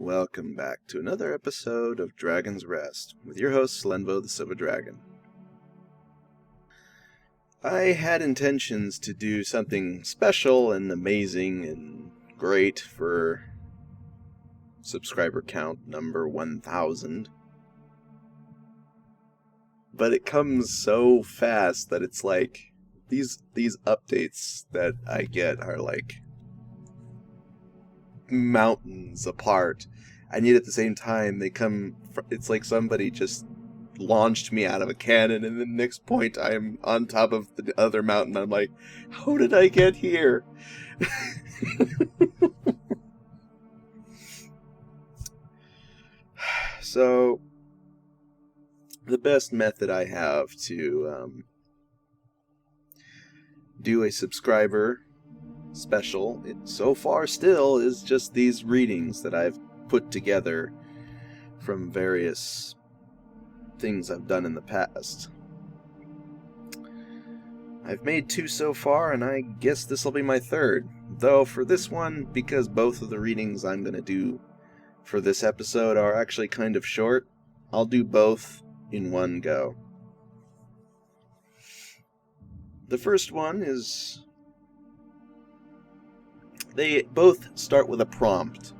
Welcome back to another episode of Dragon's Rest with your host, Slenvo the Silver Dragon. I had intentions to do something special and amazing and great for subscriber count number 1000. But it comes so fast that it's like, these updates that I get are like mountains apart, and yet at the same time they come, it's like somebody just launched me out of a cannon, and the next point I'm on top of the other mountain. I'm like, how did I get here? So the best method I have to do a subscriber special, so far still, is just these readings that I've put together from various things I've done in the past. I've made 2 so far, and I guess this will be my 3rd. Though for this one, because both of the readings I'm going to do for this episode are actually kind of short, I'll do both in one go. The first one is... they both start with a prompt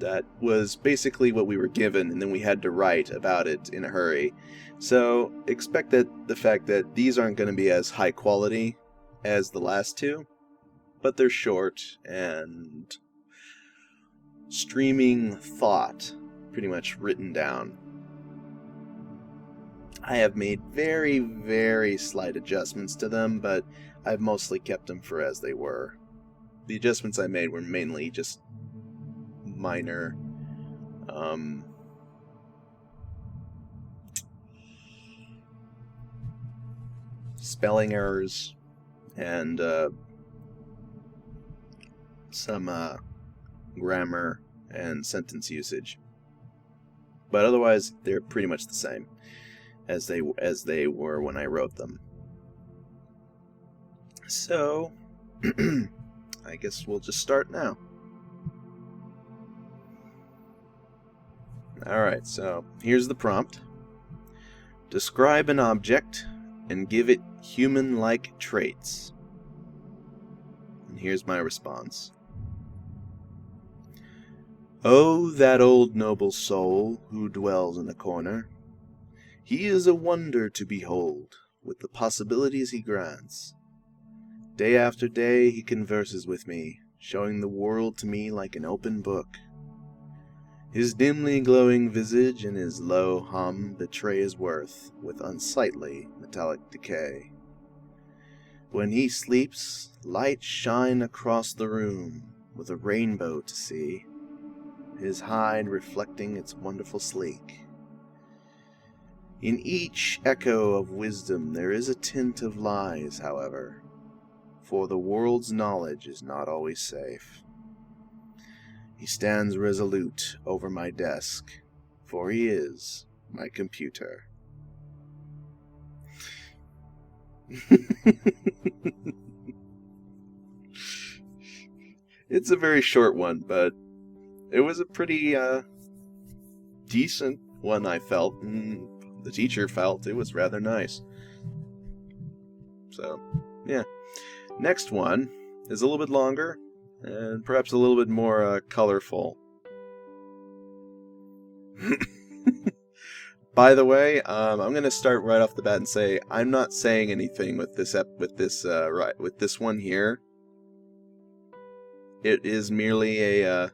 that was basically what we were given, and then we had to write about it in a hurry. So expect that the fact that these aren't going to be as high quality as the last 2, but they're short and streaming thought, pretty much written down. I have made very, very slight adjustments to them, but I've mostly kept them for as they were. The adjustments I made were mainly just minor, spelling errors and some grammar and sentence usage. But otherwise, they're pretty much the same as they were when I wrote them. So, I guess we'll just start now. Alright, so here's the prompt. Describe an object and give it human-like traits. And here's my response. Oh, that old noble soul who dwells in a corner. He is a wonder to behold, with the possibilities he grants. Day after day he converses with me, showing the world to me like an open book. His dimly glowing visage and his low hum betray his worth with unsightly metallic decay. When he sleeps, lights shine across the room, with a rainbow to see, his hide reflecting its wonderful sleek. In each echo of wisdom there is a tint of lies, however, for the world's knowledge is not always safe. He stands resolute over my desk, for he is my computer. It's a very short one, but it was a pretty decent one, I felt, and the teacher felt it was rather nice. So, yeah. Next one is a little bit longer, and perhaps a little bit more colorful. By the way, I'm going to start right off the bat and say I'm not saying anything with this one here. It is merely a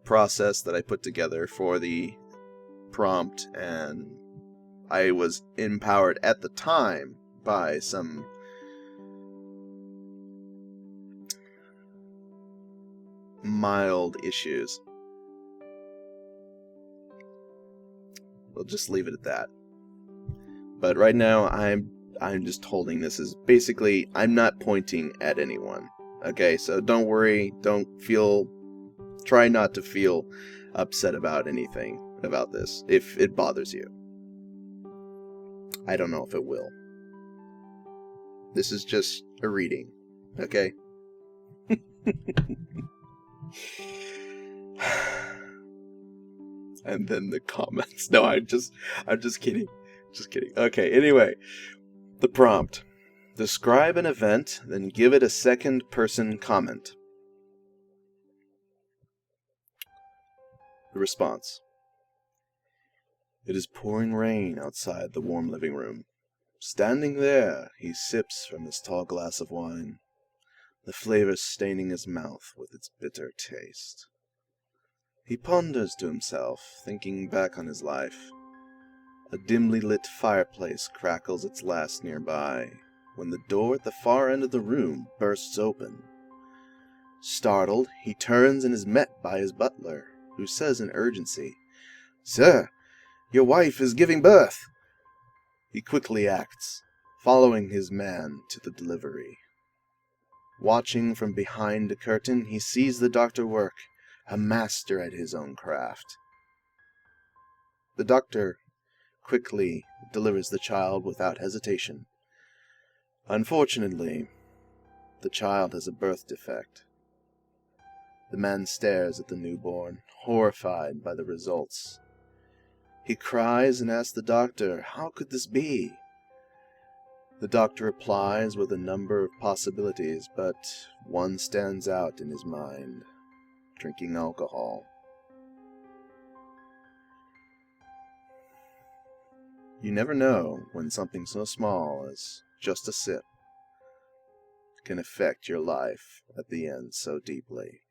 process that I put together for the prompt, and I was empowered at the time by some mild issues. We'll just leave it at that. But right now, I'm just holding this as basically, I'm not pointing at anyone. Okay, so don't worry, try not to feel upset about anything about this, if it bothers you. I don't know if it will. This is just a reading, okay? And then the comments. No, I'm just kidding. Just kidding. Okay, anyway. The prompt. Describe an event, then give it a second-person comment. The response. It is pouring rain outside the warm living room. Standing there, he sips from his tall glass of wine, the flavor staining his mouth with its bitter taste. He ponders to himself, thinking back on his life. A dimly lit fireplace crackles its last nearby, when the door at the far end of the room bursts open. Startled, he turns and is met by his butler, who says in urgency, "Sir, your wife is giving birth." He quickly acts, following his man to the delivery. Watching from behind a curtain, he sees the doctor work, a master at his own craft. The doctor quickly delivers the child without hesitation. Unfortunately, the child has a birth defect. The man stares at the newborn, horrified by the results. He cries and asks the doctor, "How could this be?" The doctor replies with a number of possibilities, but one stands out in his mind: drinking alcohol. You never know when something so small as just a sip can affect your life at the end so deeply.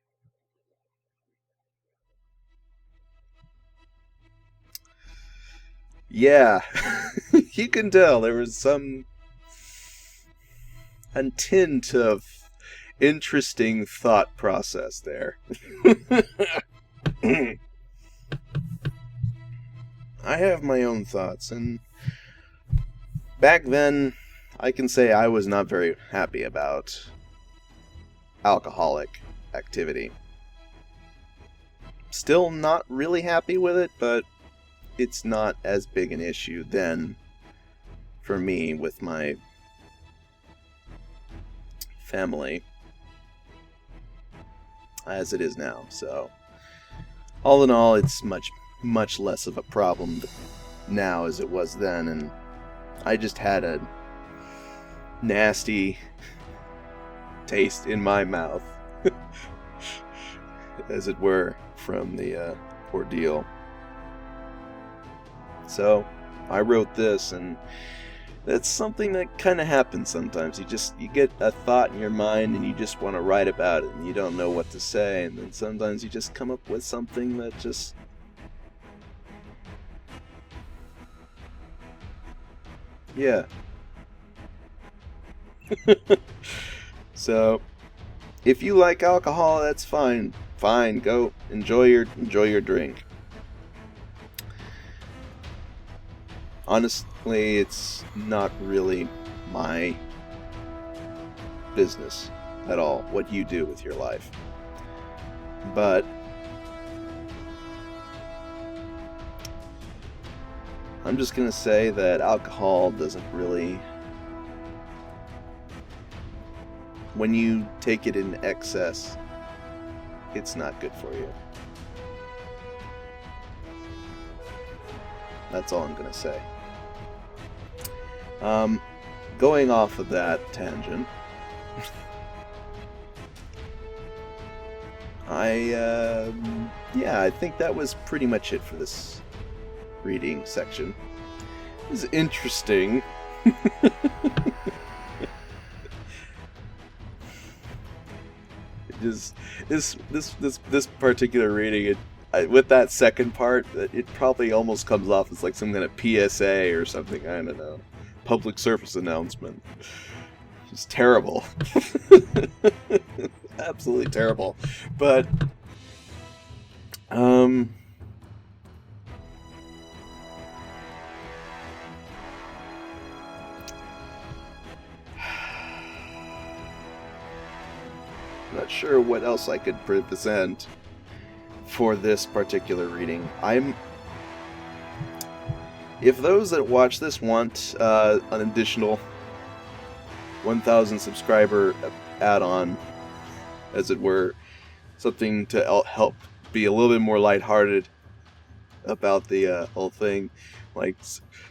Yeah, you can tell there was a tint of interesting thought process there. I have my own thoughts, and back then, I can say I was not very happy about alcoholic activity. Still not really happy with it, but it's not as big an issue then for me with my family as it is now. So, all in all, it's much less of a problem now as it was then, and I just had a nasty taste in my mouth, as it were, from the ordeal. So I wrote this, and that's something that kind of happens sometimes. You get a thought in your mind and you just want to write about it, and you don't know what to say, and then sometimes you just come up with something that just yeah. So, if you like alcohol, that's fine. Fine, go enjoy your drink. Honestly, it's not really my business at all what you do with your life. But I'm just gonna say that alcohol doesn't really, when you take it in excess, it's not good for you. That's all I'm gonna say. Going off of that tangent, I think that was pretty much it for this reading section. It was interesting. This particular reading, with that second part, it probably almost comes off as like some kind of PSA or something. I don't know, public service announcement. It's terrible. Absolutely terrible. But not sure what else I could present for this particular reading. If those that watch this want an additional 1,000 subscriber add-on, as it were, something to help be a little bit more lighthearted about the whole thing, like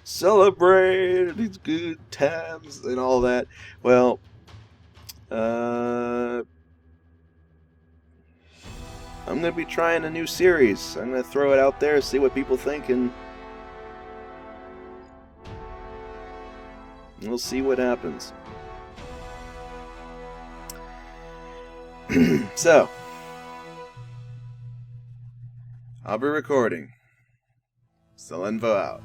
celebrate these good times and all that. Well, I'm gonna be trying a new series. I'm gonna throw it out there, see what people think, and we'll see what happens. So, I'll be recording. Selenvo out.